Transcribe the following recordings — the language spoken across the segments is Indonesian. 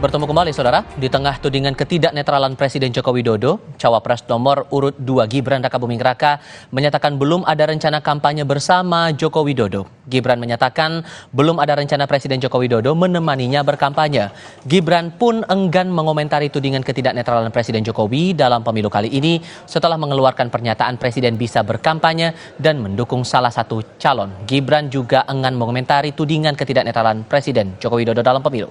Bertemu kembali, Saudara. Di tengah tudingan ketidaknetralan Presiden Joko Widodo, Cawapres nomor urut 2 Gibran Rakabuming Raka menyatakan belum ada rencana kampanye bersama Joko Widodo. Gibran menyatakan belum ada rencana Presiden Joko Widodo menemaninya berkampanye. Gibran pun enggan mengomentari tudingan ketidaknetralan Presiden Jokowi dalam pemilu kali ini setelah mengeluarkan pernyataan Presiden bisa berkampanye dan mendukung salah satu calon. Gibran juga enggan mengomentari tudingan ketidaknetralan Presiden Joko Widodo dalam pemilu.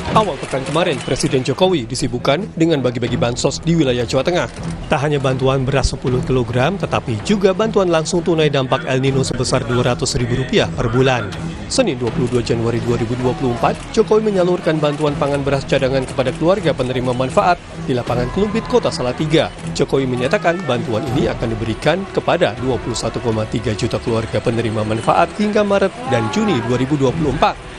Awal pekan kemarin, Presiden Jokowi disibukkan dengan bagi-bagi bansos di wilayah Jawa Tengah. Tak hanya bantuan beras 10 kg, tetapi juga bantuan langsung tunai dampak El Nino sebesar Rp200.000 per bulan. Senin 22 Januari 2024, Jokowi menyalurkan bantuan pangan beras cadangan kepada keluarga penerima manfaat di lapangan Klumpit, Kota Salatiga. Jokowi menyatakan bantuan ini akan diberikan kepada 21,3 juta keluarga penerima manfaat hingga Maret dan Juni 2024.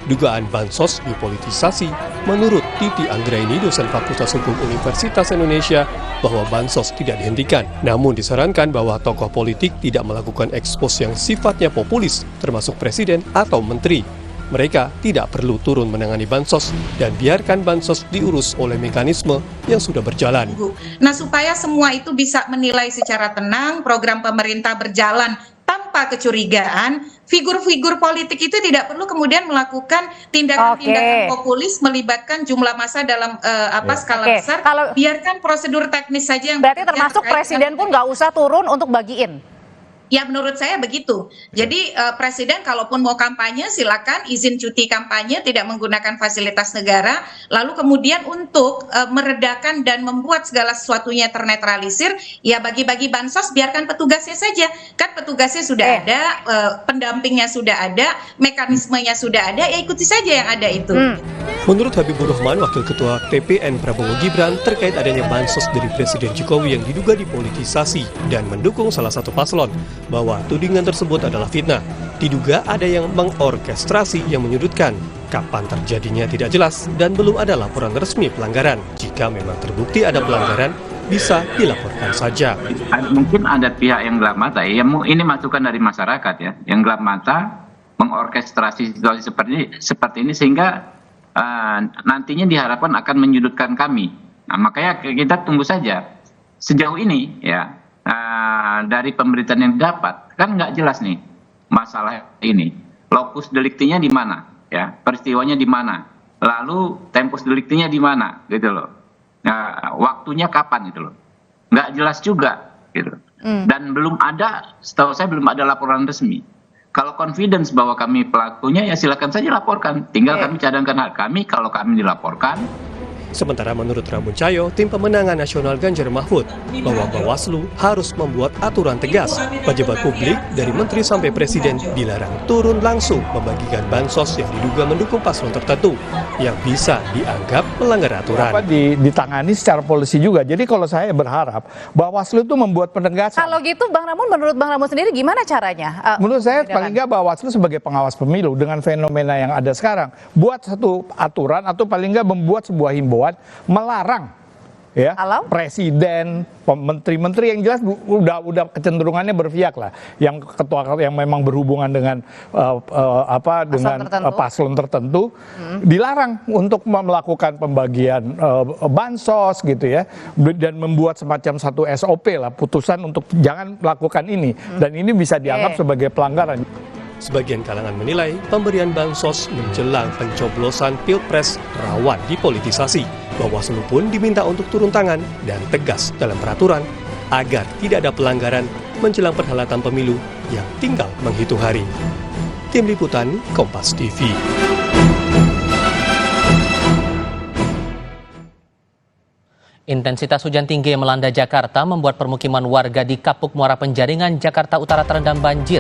Dugaan bansos dipolitisasi, menurut Titi Anggraini, dosen Fakultas Hukum Universitas Indonesia, bahwa bansos tidak dihentikan. Namun disarankan bahwa tokoh politik tidak melakukan ekspos yang sifatnya populis, termasuk presiden atau menteri. Mereka tidak perlu turun menangani bansos dan biarkan bansos diurus oleh mekanisme yang sudah berjalan. Nah, supaya semua itu bisa menilai secara tenang, program pemerintah berjalan tanpa kecurigaan, figur-figur politik itu tidak perlu kemudian melakukan tindakan-tindakan populis melibatkan jumlah massa dalam skala besar. Biarkan prosedur teknis saja yang berarti termasuk presiden pun nggak usah turun untuk bagiin. Ya, menurut saya begitu. Jadi presiden kalaupun mau kampanye silakan izin cuti kampanye, tidak menggunakan fasilitas negara. Lalu kemudian untuk meredakan dan membuat segala sesuatunya ternetralisir, ya bagi-bagi bansos biarkan petugasnya saja. Kan petugasnya sudah ada, pendampingnya sudah ada, mekanismenya sudah ada, ya ikuti saja yang ada itu. Menurut Habibur Rahman, Wakil Ketua TPN Prabowo Gibran, terkait adanya bansos dari Presiden Jokowi yang diduga dipolitisasi dan mendukung salah satu paslon, bahwa tudingan tersebut adalah fitnah. Diduga ada yang mengorkestrasi yang menyudutkan. Kapan terjadinya tidak jelas dan belum ada laporan resmi pelanggaran. Jika memang terbukti ada pelanggaran, bisa dilaporkan saja. Mungkin ada pihak yang gelap mata, ya ini masukan dari masyarakat ya, yang gelap mata mengorkestrasi situasi seperti ini sehingga nantinya diharapkan akan menyudutkan kami. Nah, makanya kita tunggu saja. Sejauh ini ya dari pemberitaan yang dapat kan nggak jelas nih masalah ini. Lokus deliktinya di mana, ya peristiwanya di mana, lalu tempus deliktinya di mana, gitu loh. Nah, waktunya kapan gitu loh, nggak jelas juga, gitu. Dan belum ada, setahu saya belum ada laporan resmi. Kalau confidence bahwa kami pelakunya, ya silakan saja laporkan. Tinggal kami cadangkan hak kami kalau kami dilaporkan. Sementara menurut Ramon Cayo, tim pemenangan nasional Ganjar Mahfud, bahwa Bawaslu harus membuat aturan tegas. Pejabat publik dari menteri sampai presiden dilarang turun langsung membagikan bansos yang diduga mendukung paslon tertentu yang bisa dianggap melanggar aturan. Ditangani secara polisi juga. Jadi kalau saya berharap Bawaslu itu membuat penegasan. Kalau gitu Bang Ramon, menurut Bang Ramon sendiri gimana caranya? Menurut saya paling nggak Bawaslu sebagai pengawas pemilu dengan fenomena yang ada sekarang, buat satu aturan atau paling nggak membuat sebuah himbauan melarang ya presiden, menteri-menteri yang jelas udah kecenderungannya berpihak lah, yang ketua yang memang berhubungan dengan paslon tertentu dilarang untuk melakukan pembagian bansos gitu ya, dan membuat semacam satu SOP lah, putusan untuk jangan melakukan ini, dan ini bisa dianggap sebagai pelanggaran. Sebagian kalangan menilai pemberian bansos menjelang pencoblosan Pilpres rawan dipolitisasi. Bawaslu pun diminta untuk turun tangan dan tegas dalam peraturan agar tidak ada pelanggaran menjelang perhelatan pemilu yang tinggal menghitung hari. Tim Liputan Kompas TV. Intensitas hujan tinggi yang melanda Jakarta membuat permukiman warga di Kapuk Muara Penjaringan, Jakarta Utara terendam banjir.